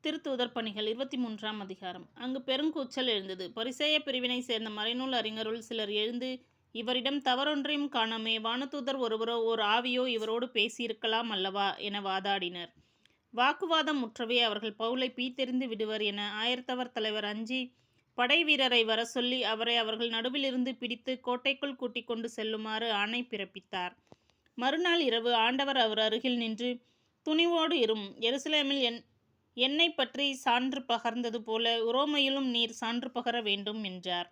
திருத்தூதர் பணிகள் 23ஆம் அதிகாரம். அங்கு பெருங்கூச்சல் எழுந்தது. பரிசேய பிரிவினை சேர்ந்த மறைநூல் அறிஞருள் சிலர் எழுந்து, இவரிடம் தவறொன்றையும் காணோமே, வானதூதர் ஒருவரோ ஓர் ஆவியோ இவரோடு பேசியிருக்கலாம் அல்லவா என வாதாடினர். வாக்குவாதம் முற்றவே அவர்கள் பவுலை பீத்தெறிந்து விடுவர் என ஆயர்த்தவர் தலைவர் அஞ்சி படை வீரரை வர சொல்லி அவரை அவர்கள் நடுவிலிருந்து பிடித்து கோட்டைக்குள் கூட்டிக் கொண்டு செல்லுமாறு ஆணை பிறப்பித்தார். மறுநாள் இரவு ஆண்டவர் அவர் அருகில் நின்று, துணிவோடு இரும், எருசலேமில் என்னை பற்றி சான்று பகர்ந்தது போல உரோமையிலும் நீர் சான்று பகர வேண்டும் என்றார்.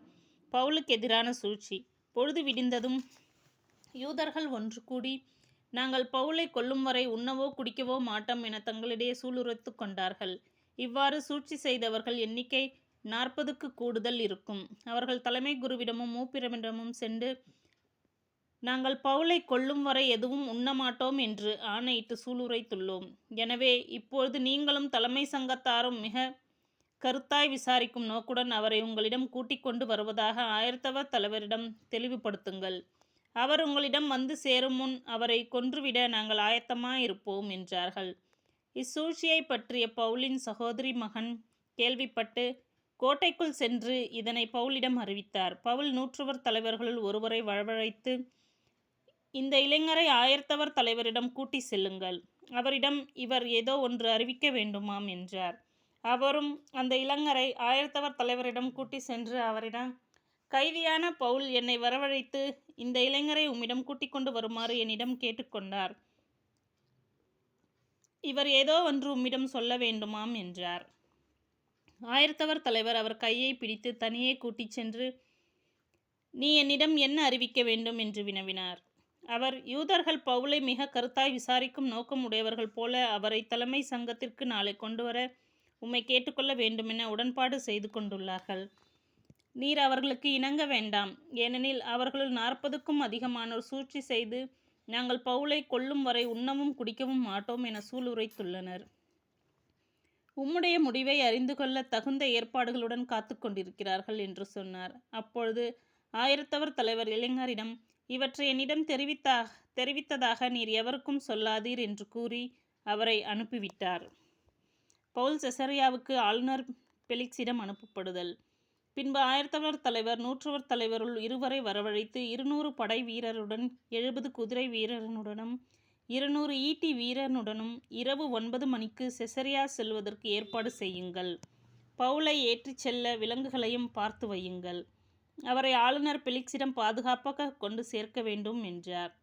பவுலுக்கு எதிரான சூழ்ச்சி. பொழுது விடிந்ததும் யூதர்கள் ஒன்று கூடி, நாங்கள் பவுலை கொல்லும் வரை உண்ணவோ குடிக்கவோ மாட்டோம் என தங்களிடையே சூளுரைத்து கொண்டார்கள். இவ்வாறு சூழ்ச்சி செய்தவர்கள் எண்ணிக்கை 40க்கு கூடுதல் இருக்கும். அவர்கள் தலைமை குருவிடமும் மூப்பிரமிடமும் சென்று, நாங்கள் பவுலை கொல்லும் வரை எதுவும் உண்ணமாட்டோம் என்று ஆணையிட்டு சூளுரைத்துள்ளோம். எனவே இப்பொழுது நீங்களும் தலைமை சங்கத்தாரும் மிக கருத்தாய் விசாரிக்கும் நோக்குடன் அவரை உங்களிடம் கூட்டிக் கொண்டு வருவதாக ஆயர்த்தவர் தலைவரிடம் தெளிவுபடுத்துங்கள். அவர் உங்களிடம் வந்து சேரும் முன் அவரை கொன்றுவிட நாங்கள் ஆயத்தமாயிருப்போம் என்றார்கள். இச்சூழ்ச்சியை பற்றிய பவுலின் சகோதரி மகன் கேள்விப்பட்டு கோட்டைக்குள் சென்று இதனை பவுலிடம் அறிவித்தார். பவுல் நூற்றுவர் தலைவர்களுள் ஒருவரை வரவழைத்து, இந்த இளைஞரை ஆயர்த்தவர் தலைவரிடம் கூட்டி செல்லுங்கள். அவரிடம் இவர் ஏதோ ஒன்று அறிவிக்க வேண்டுமாம் என்றார். அவரும் அந்த இளைஞரை ஆயர்த்தவர் தலைவரிடம் கூட்டி சென்று அவரிடம், கைதியான பவுல் என்னை வரவழைத்து இந்த இளைஞரை உம்மிடம் கூட்டிக் கொண்டு வருமாறு என்னிடம் கேட்டுக்கொண்டார். இவர் ஏதோ ஒன்று உம்மிடம் சொல்ல வேண்டுமாம் என்றார். ஆயர்த்தவர் தலைவர் அவர் கையை பிடித்து தனியே கூட்டிச் சென்று, நீ என்னிடம் என்ன அறிவிக்க வேண்டும் என்று வினவினார். அவர், யூதர்கள் பவுலை மிக கருத்தாய் விசாரிக்கும் நோக்கம் உடையவர்கள் போல அவரை தலைமை சங்கத்திற்கு நாளை கொண்டுவர உம்மை கேட்டுக்கொள்ள வேண்டுமென உடன்பாடு செய்து கொண்டுள்ளார்கள். நீர் அவர்களுக்கு இணங்க வேண்டாம். ஏனெனில் அவர்களுள் 40க்கும் அதிகமானோர் சூழ்ச்சி செய்து, நாங்கள் பவுலை கொல்லும் வரை உண்ணவும் குடிக்கவும் மாட்டோம் என சூளுரைத்துள்ளனர். உம்முடைய முடிவை அறிந்து கொள்ள தகுந்த ஏற்பாடுகளுடன் காத்து கொண்டிருக்கிறார்கள் என்று சொன்னார். அப்பொழுது ஆயர்த்தவர் தலைவர் இளைஞரிடம், இவற்றை என்னிடம் தெரிவித்ததாக நீர் எவருக்கும் சொல்லாதீர் என்று கூறி அவரை அனுப்பிவிட்டார். பவுல் செசரியாவுக்கு ஆளுநர் பெலிக்ஸிடம் அனுப்பப்படுதல். பின்பு ஆயர்த்தவர் தலைவர் நூற்றுவர் தலைவருள் 2 வரவழைத்து 200 படை வீரருடன் 70 குதிரை வீரனுடனும் 200 ஈட்டி வீரனுடனும் இரவு 9 மணிக்கு செசரியா செல்வதற்கு ஏற்பாடு செய்யுங்கள். பவுலை ஏற்றிச் செல்ல விலங்குகளையும் பார்த்து வையுங்கள். அவரை ஆளுநர் பெலிக்ஸிடம் பாதுகாப்பாக கொண்டு சேர்க்க வேண்டும் என்றார்.